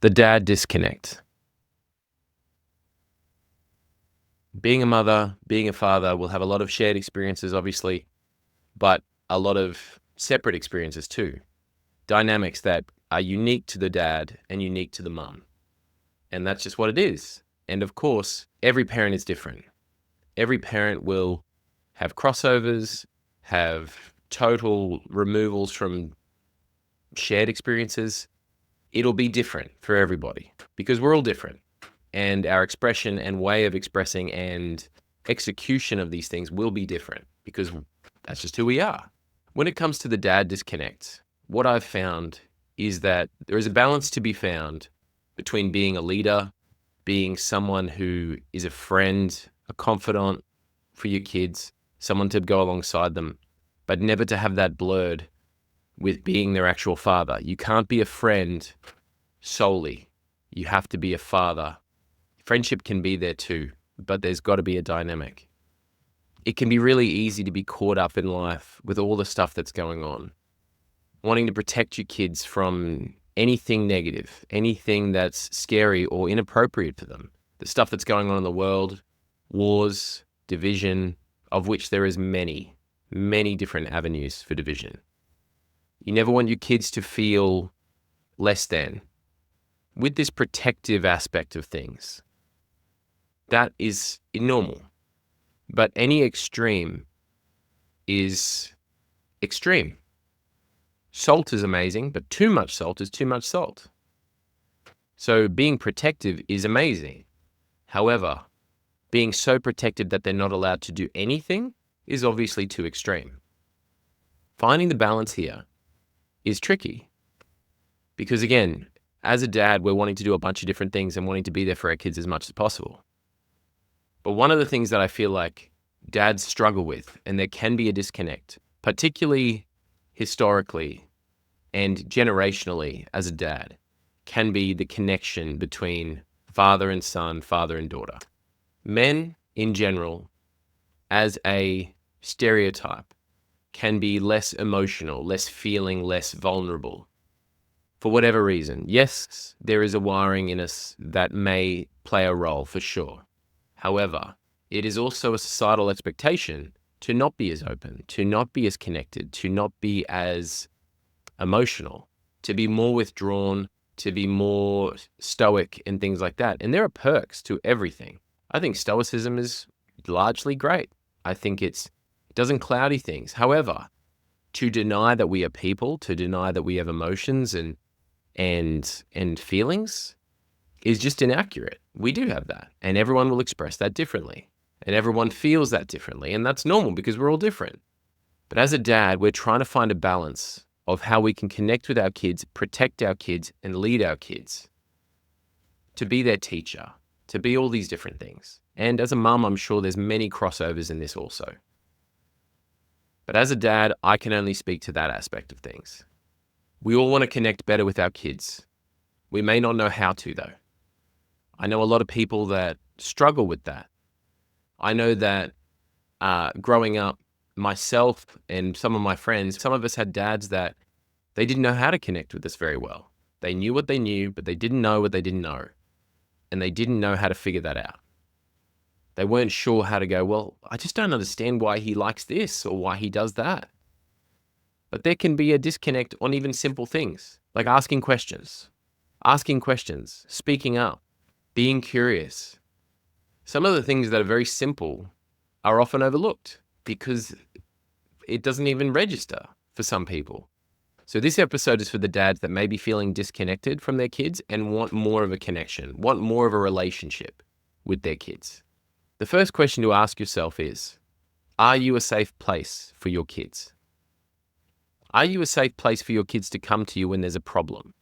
The dad disconnect. Being a mother, being a father will have a lot of shared experiences, obviously, but a lot of separate experiences too. Dynamics that are unique to the dad and unique to the mum. And that's just what it is. And of course, every parent is different. Every parent will have crossovers, have total removals from shared experiences. It'll be different for everybody because we're all different. And our expression and way of expressing and execution of these things will be different because that's just who we are. When it comes to the dad disconnect, what I've found is that there is a balance to be found between being a leader, being someone who is a friend, a confidant for your kids, someone to go alongside them, but never to have that blurred with being their actual father. You can't be a friend solely. You have to be a father. Friendship can be there too, but there's got to be a dynamic. It can be really easy to be caught up in life with all the stuff that's going on, wanting to protect your kids from anything negative, anything that's scary or inappropriate for them. The stuff that's going on in the world, wars, division, of which there is many, many different avenues for division. You never want your kids to feel less than. With this protective aspect of things, that is normal. But any extreme is extreme. Salt is amazing, but too much salt is too much salt. So being protective is amazing. However, being so protective that they're not allowed to do anything is obviously too extreme. Finding the balance here is tricky because, again, as a dad, we're wanting to do a bunch of different things and wanting to be there for our kids as much as possible. But one of the things that I feel like dads struggle with, and there can be a disconnect, particularly historically and generationally as a dad, can be the connection between father and son, father and daughter. Men in general, as a stereotype, can be less emotional, less feeling, less vulnerable for whatever reason. Yes, there is a wiring in us that may play a role for sure. However, it is also a societal expectation to not be as open, to not be as connected, to not be as emotional, to be more withdrawn, to be more stoic and things like that. And there are perks to everything. I think stoicism is largely great. I think it doesn't cloudy things. However, to deny that we are people, to deny that we have emotions and feelings is just inaccurate. We do have that, and everyone will express that differently, and everyone feels that differently, and that's normal because we're all different. But as a dad, we're trying to find a balance of how we can connect with our kids, protect our kids, and lead our kids, to be their teacher, to be all these different things. And as a mum, I'm sure there's many crossovers in this also. But as a dad, I can only speak to that aspect of things. We all want to connect better with our kids. We may not know how to, though. I know a lot of people that struggle with that. I know that growing up, myself and some of my friends, some of us had dads that they didn't know how to connect with us very well. They knew what they knew, but they didn't know what they didn't know. And they didn't know how to figure that out. They weren't sure how to go, well, I just don't understand why he likes this or why he does that. But there can be a disconnect on even simple things, like asking questions, speaking up, being curious. Some of the things that are very simple are often overlooked because it doesn't even register for some people. So this episode is for the dads that may be feeling disconnected from their kids and want more of a connection, want more of a relationship with their kids. The first question to ask yourself is, are you a safe place for your kids? Are you a safe place for your kids to come to you when there's a problem,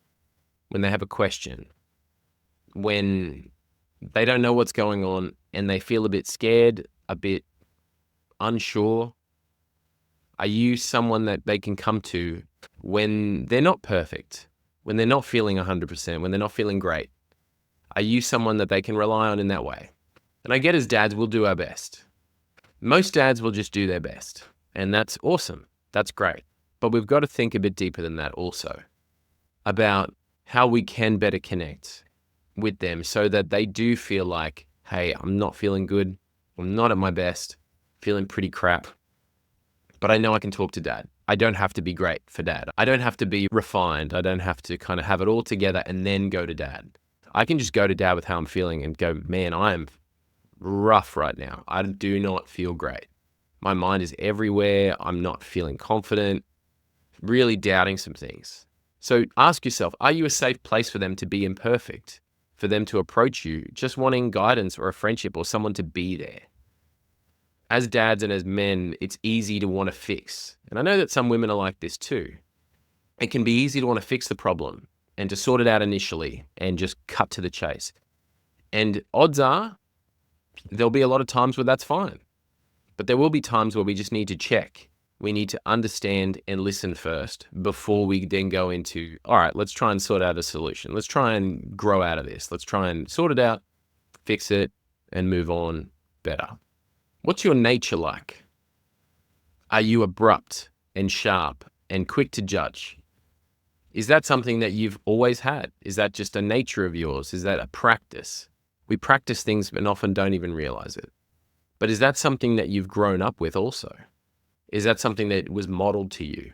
when they have a question, when they don't know what's going on and they feel a bit scared, a bit unsure? Are you someone that they can come to when they're not perfect, when they're not feeling 100%, when they're not feeling great? Are you someone that they can rely on in that way? And I get as dads, we'll do our best. Most dads will just do their best, and that's awesome. That's great. But we've got to think a bit deeper than that also about how we can better connect with them so that they do feel like, hey, I'm not feeling good. I'm not at my best, feeling pretty crap, but I know I can talk to dad. I don't have to be great for dad. I don't have to be refined. I don't have to kind of have it all together and then go to dad. I can just go to dad with how I'm feeling and go, man, I am rough right now. I do not feel great. My mind is everywhere. I'm not feeling confident, really doubting some things. So ask yourself, are you a safe place for them to be imperfect, for them to approach you just wanting guidance or a friendship or someone to be there? As dads and as men, it's easy to want to fix. And I know that some women are like this too. It can be easy to want to fix the problem and to sort it out initially and just cut to the chase. And odds are there'll be a lot of times where that's fine. But there will be times where we just need to check. We need to understand and listen first before we then go into, all right, let's try and sort out a solution. Let's try and grow out of this. Let's try and sort it out, fix it, and move on better. What's your nature like? Are you abrupt and sharp and quick to judge? Is that something that you've always had? Is that just a nature of yours? Is that a practice? We practice things and often don't even realize it. But is that something that you've grown up with also? Is that something that was modeled to you?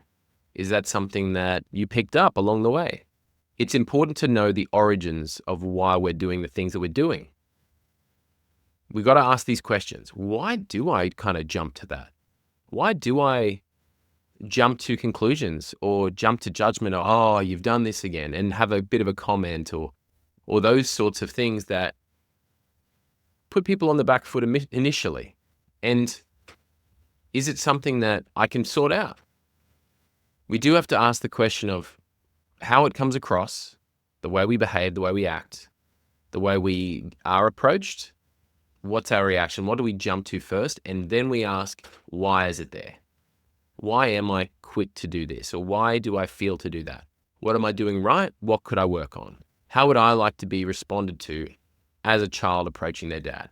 Is that something that you picked up along the way? It's important to know the origins of why we're doing the things that we're doing. We've got to ask these questions. Why do I kind of jump to that? Why do I jump to conclusions or jump to judgment or, oh, you've done this again, and have a bit of a comment or those sorts of things that put people on the back foot initially? And is it something that I can sort out? We do have to ask the question of how it comes across, the way we behave, the way we act, the way we are approached. What's our reaction? What do we jump to first? And then we ask, why is it there? Why am I quick to do this? Or why do I feel to do that? What am I doing right? What could I work on? How would I like to be responded to as a child approaching their dad?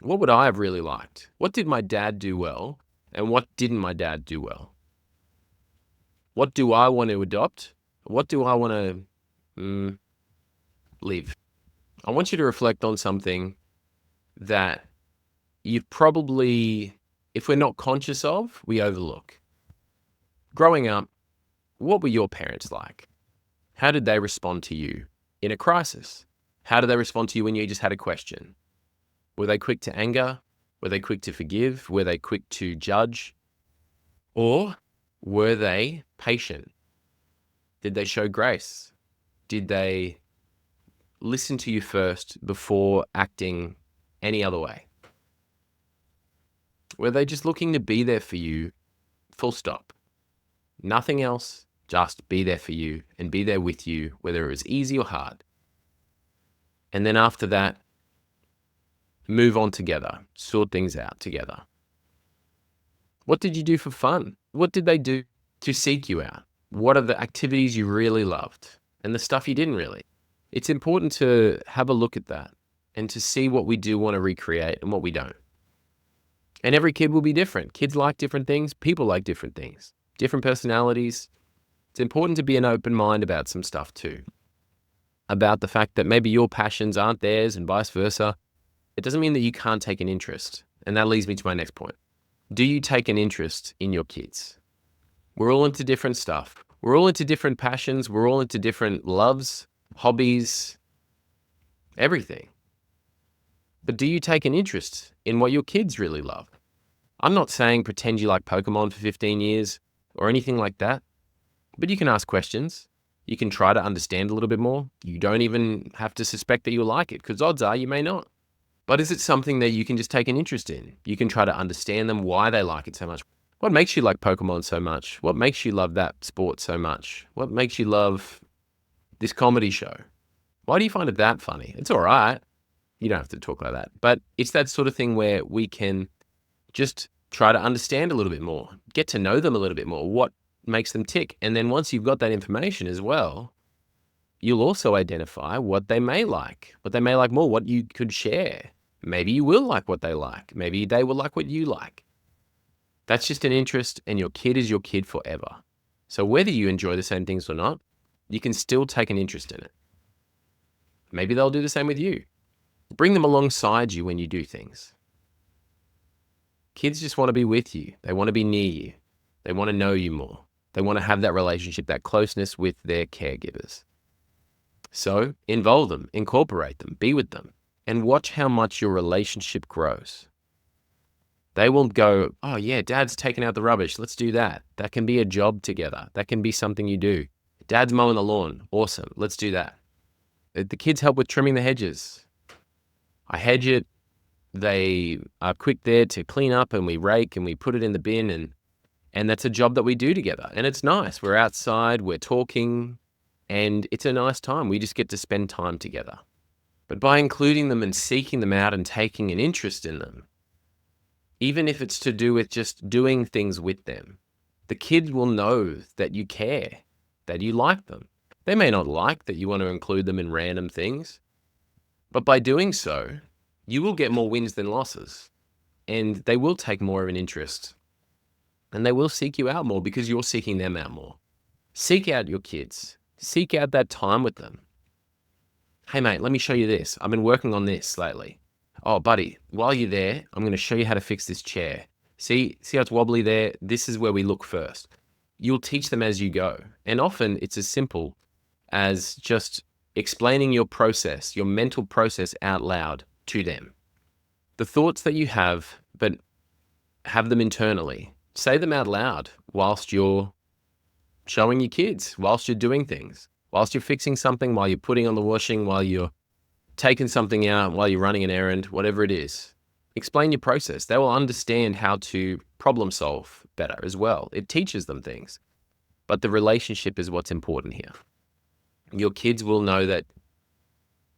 What would I have really liked? What did my dad do well? And what didn't my dad do well? What do I want to adopt? What do I want to leave? I want you to reflect on something that you've probably, if we're not conscious of, we overlook. Growing up, what were your parents like? How did they respond to you in a crisis? How did they respond to you when you just had a question? Were they quick to anger? Were they quick to forgive? Were they quick to judge? Or were they patient? Did they show grace? Did they listen to you first before acting any other way? Were they just looking to be there for you, full stop? Nothing else, just be there for you and be there with you, whether it was easy or hard. And then after that, move on together, sort things out together. What did you do for fun? What did they do to seek you out? What are the activities you really loved and the stuff you didn't really? It's important to have a look at that and to see what we do want to recreate and what we don't. And every kid will be different. Kids like different things. People like different things, different personalities. It's important to be an open mind about some stuff too, about the fact that maybe your passions aren't theirs and vice versa. It doesn't mean that you can't take an interest. And that leads me to my next point. Do you take an interest in your kids? We're all into different stuff. We're all into different passions. We're all into different loves, hobbies, everything. But do you take an interest in what your kids really love? I'm not saying pretend you like Pokemon for 15 years or anything like that, but you can ask questions. You can try to understand a little bit more. You don't even have to suspect that you'll like it, because odds are you may not. But is it something that you can just take an interest in? You can try to understand them, why they like it so much. What makes you like Pokemon so much? What makes you love that sport so much? What makes you love this comedy show? Why do you find it that funny? It's all right. You don't have to talk like that. But it's that sort of thing where we can just try to understand a little bit more, get to know them a little bit more, what makes them tick. And then once you've got that information as well, you'll also identify what they may like more, what you could share. Maybe you will like what they like. Maybe they will like what you like. That's just an interest, and your kid is your kid forever. So whether you enjoy the same things or not, You can still take an interest in it. Maybe they'll do the same with you. Bring them alongside you when you do things. Kids just want to be with you. They want to be near you. They want to know you more. They want to have that relationship, that closeness with their caregivers. So involve them, incorporate them, be with them, and watch how much your relationship grows. They will go, oh yeah, Dad's taking out the rubbish. Let's do that. That can be a job together. That can be something you do. Dad's mowing the lawn. Awesome. Let's do that. The kids help with trimming the hedges. I hedge it. They are quick there to clean up, and we rake and we put it in the bin, and that's a job that we do together. And it's nice. We're outside, we're talking, and it's a nice time. We just get to spend time together. But by including them and seeking them out and taking an interest in them, even if it's to do with just doing things with them, the kids will know that you care, that you like them. They may not like that you want to include them in random things, but by doing so, you will get more wins than losses, and they will take more of an interest, and they will seek you out more because you're seeking them out more. Seek out your kids. Seek out that time with them. Hey mate, let me show you this. I've been working on this lately. Oh buddy, while you're there, I'm going to show you how to fix this chair. See how it's wobbly there? This is where we look first. You'll teach them as you go. And often it's as simple as just explaining your process, your mental process out loud to them. The thoughts that you have, but have them internally. Say them out loud whilst you're showing your kids, whilst you're doing things, whilst you're fixing something, while you're putting on the washing, while you're taking something out, while you're running an errand, whatever it is. Explain your process. They will understand how to problem solve better as well. It teaches them things. But the relationship is what's important here. Your kids will know that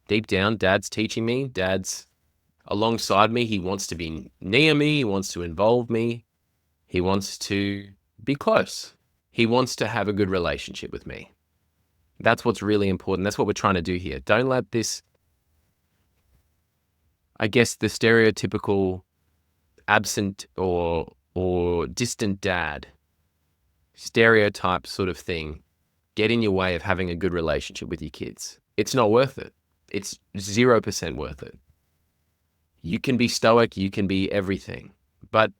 deep down, Dad's teaching me, Dad's alongside me, he wants to be near me, he wants to involve me, he wants to be close. He wants to have a good relationship with me. That's what's really important. That's what we're trying to do here. Don't let this, I guess, the stereotypical absent or distant dad stereotype sort of thing get in your way of having a good relationship with your kids. It's not worth it. It's 0% worth it. You can be stoic, you can be everything, but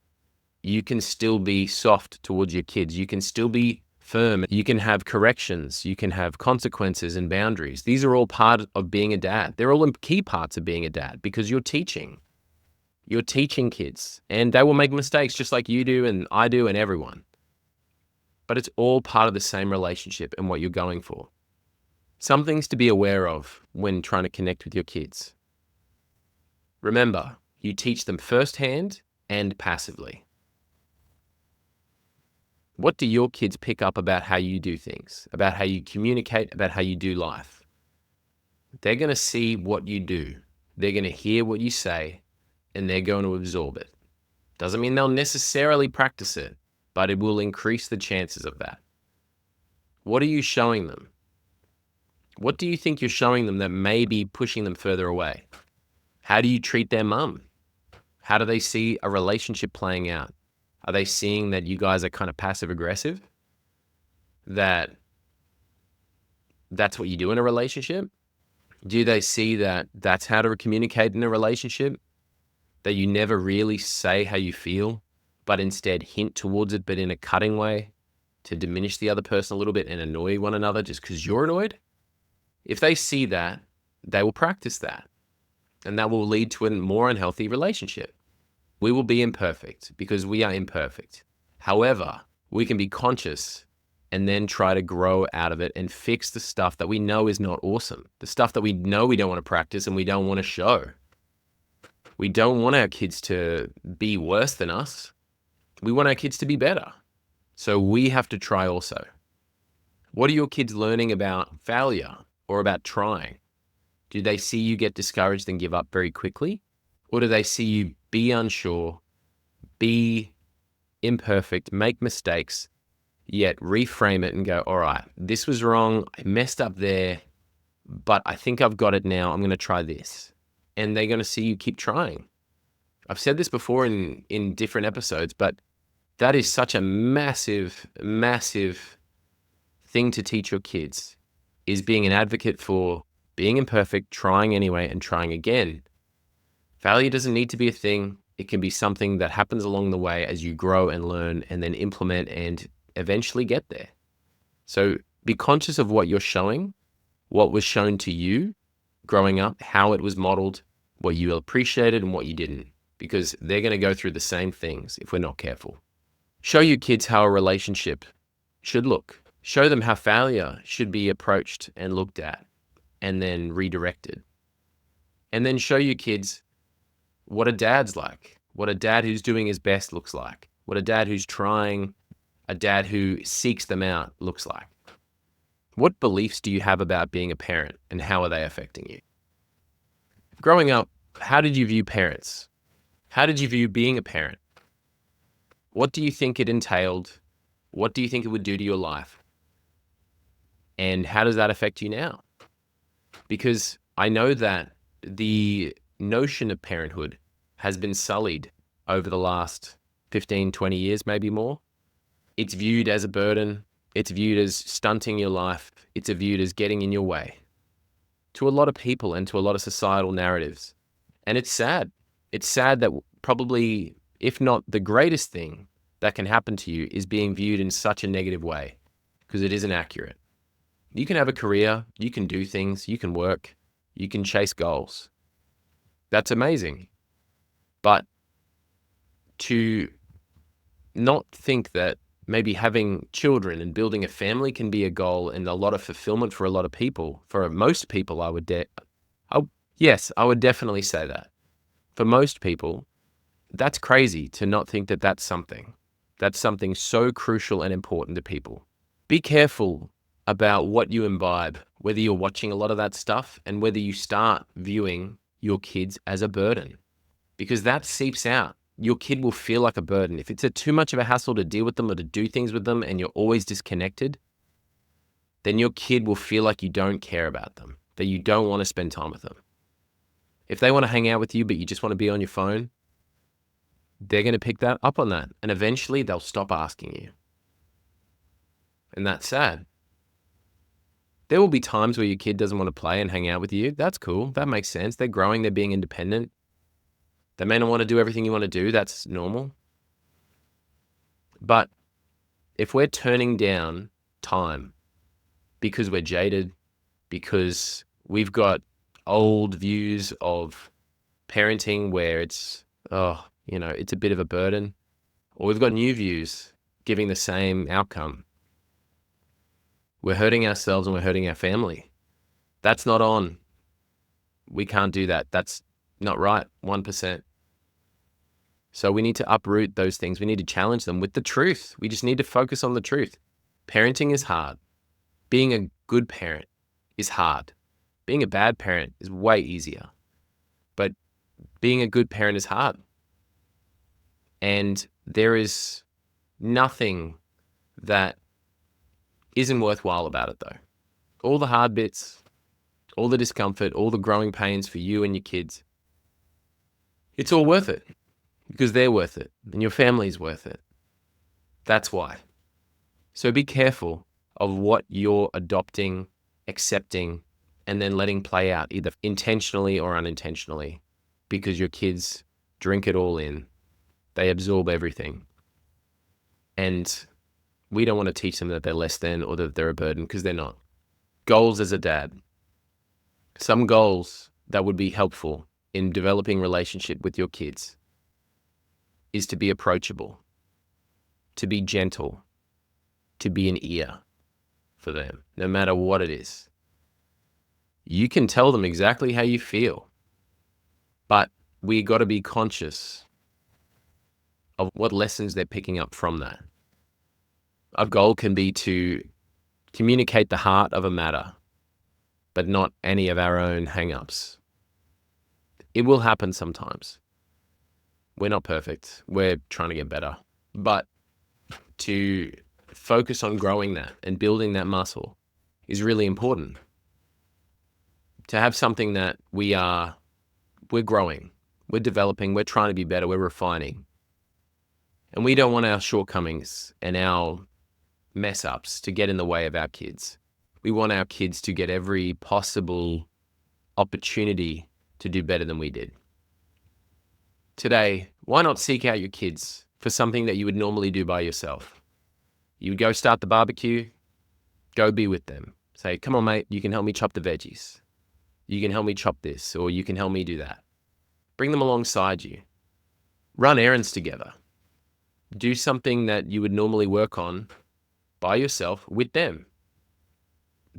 you can still be soft towards your kids. You can still be firm. You can have corrections. You can have consequences and boundaries. These are all part of being a dad. They're all key parts of being a dad because you're teaching. You're teaching kids, and they will make mistakes just like you do and I do and everyone. But it's all part of the same relationship and what you're going for. Some things to be aware of when trying to connect with your kids. Remember, you teach them firsthand and passively. What do your kids pick up about how you do things, about how you communicate, about how you do life? They're going to see what you do. They're going to hear what you say, and they're going to absorb it. Doesn't mean they'll necessarily practice it, but it will increase the chances of that. What are you showing them? What do you think you're showing them that may be pushing them further away? How do you treat their mum? How do they see a relationship playing out? Are they seeing that you guys are kind of passive aggressive? That's what you do in a relationship? Do they see that that's how to communicate in a relationship? That you never really say how you feel, but instead hint towards it, but in a cutting way to diminish the other person a little bit and annoy one another just because you're annoyed? If they see that, they will practice that. And that will lead to a more unhealthy relationship. We will be imperfect because we are imperfect. However, we can be conscious and then try to grow out of it and fix the stuff that we know is not awesome. The stuff that we know we don't want to practice and we don't want to show. We don't want our kids to be worse than us. We want our kids to be better. So we have to try also. What are your kids learning about failure or about trying? Do they see you get discouraged and give up very quickly? Or do they see you be unsure, be imperfect, make mistakes, yet reframe it and go, all right, this was wrong, I messed up there, but I think I've got it now, I'm going to try this. And they're going to see you keep trying. I've said this before in different episodes, but that is such a massive, massive thing to teach your kids. is being an advocate for being imperfect, trying anyway, and trying again. Failure doesn't need to be a thing. It can be something that happens along the way as you grow and learn and then implement and eventually get there. So be conscious of what you're showing, what was shown to you growing up, how it was modeled, what you appreciated and what you didn't, because they're going to go through the same things if we're not careful. Show your kids how a relationship should look. Show them how failure should be approached and looked at and then redirected. And then show your kids what a dad's like, what a dad who's doing his best looks like, what a dad who's trying, a dad who seeks them out looks like. What beliefs do you have about being a parent and how are they affecting you? Growing up, how did you view parents? How did you view being a parent? What do you think it entailed? What do you think it would do to your life? And how does that affect you now? Because I know that the notion of parenthood has been sullied over the last 15, 20 years, maybe more. It's viewed as a burden. It's viewed as stunting your life. It's viewed as getting in your way to a lot of people and to a lot of societal narratives. And it's sad. It's sad that probably, if not the greatest thing that can happen to you, is being viewed in such a negative way, because it isn't accurate. You can have a career, you can do things, you can work, you can chase goals. That's amazing. But to not think that maybe having children and building a family can be a goal and a lot of fulfillment for a lot of people, for most people, I would definitely say that. For most people, that's crazy to not think that that's something so crucial and important to people. Be careful about what you imbibe, whether you're watching a lot of that stuff and whether you start viewing your kids as a burden, because that seeps out. Your kid will feel like a burden. If it's too much of a hassle to deal with them or to do things with them and you're always disconnected, then your kid will feel like you don't care about them, that you don't want to spend time with them. If they want to hang out with you, but you just want to be on your phone, they're going to pick that up on that. And eventually they'll stop asking you. And that's sad. There will be times where your kid doesn't want to play and hang out with you. That's cool. That makes sense. They're growing. They're being independent. They may not want to do everything you want to do. That's normal. But if we're turning down time because we're jaded, because we've got old views of parenting where it's a bit of a burden, or we've got new views giving the same outcome, we're hurting ourselves and we're hurting our family. That's not on. We can't do that. That's not right, 1%. So we need to uproot those things. We need to challenge them with the truth. We just need to focus on the truth. Parenting is hard. Being a good parent is hard. Being a bad parent is way easier. But being a good parent is hard. And there is nothing that isn't worthwhile about it, though. All the hard bits, all the discomfort, all the growing pains for you and your kids, it's all worth it because they're worth it and your family's worth it. That's why. So be careful of what you're adopting, accepting, and then letting play out either intentionally or unintentionally, because your kids drink it all in. They absorb everything. And we don't want to teach them that they're less than or that they're a burden, because they're not. Goals as a dad. Some goals that would be helpful in developing relationship with your kids is to be approachable, to be gentle, to be an ear for them, no matter what it is. You can tell them exactly how you feel, but we got to be conscious of what lessons they're picking up from that. Our goal can be to communicate the heart of a matter, but not any of our own hang-ups. It will happen sometimes. We're not perfect. We're trying to get better. But to focus on growing that and building that muscle is really important. To have something that we're growing, we're developing, we're trying to be better, we're refining. And we don't want our shortcomings and our mess ups to get in the way of our kids. We want our kids to get every possible opportunity to do better than we did. Today, why not seek out your kids for something that you would normally do by yourself? You would go start the barbecue, go be with them. Say, come on, mate, you can help me chop the veggies. You can help me chop this, or you can help me do that. Bring them alongside you. Run errands together. Do something that you would normally work on by yourself with them.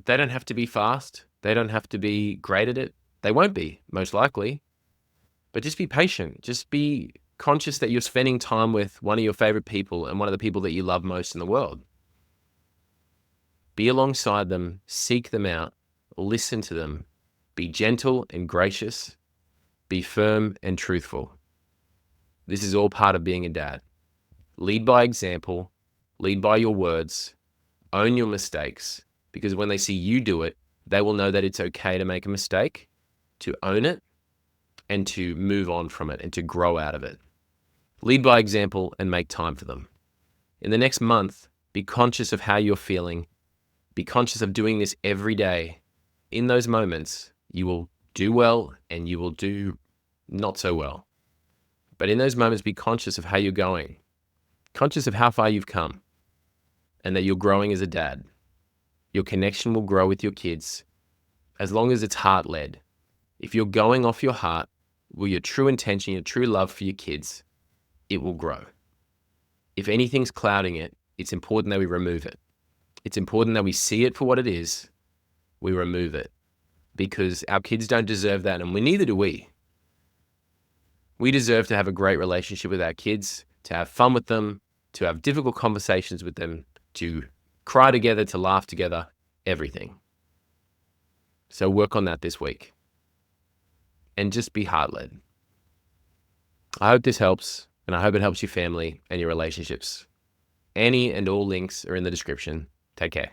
They don't have to be fast. They don't have to be great at it. They won't be, most likely. But just be patient. Just be conscious that you're spending time with one of your favorite people and one of the people that you love most in the world. Be alongside them, seek them out, listen to them, be gentle and gracious, be firm and truthful. This is all part of being a dad. Lead by example, lead by your words, own your mistakes, because when they see you do it, they will know that it's okay to make a mistake, to own it, and to move on from it and to grow out of it. Lead by example and make time for them. In the next month, be conscious of how you're feeling. Be conscious of doing this every day. In those moments, you will do well and you will do not so well. But in those moments, be conscious of how you're going. Conscious of how far you've come and that you're growing as a dad. Your connection will grow with your kids as long as it's heart-led. If you're going off your heart, with your true intention, your true love for your kids, it will grow. If anything's clouding it, it's important that we remove it. It's important that we see it for what it is, we remove it, because our kids don't deserve that, and neither do we. We deserve to have a great relationship with our kids, to have fun with them, to have difficult conversations with them, to cry together, to laugh together, everything. So work on that this week. And just be heart-led. I hope this helps, and I hope it helps your family and your relationships. Any and all links are in the description. Take care.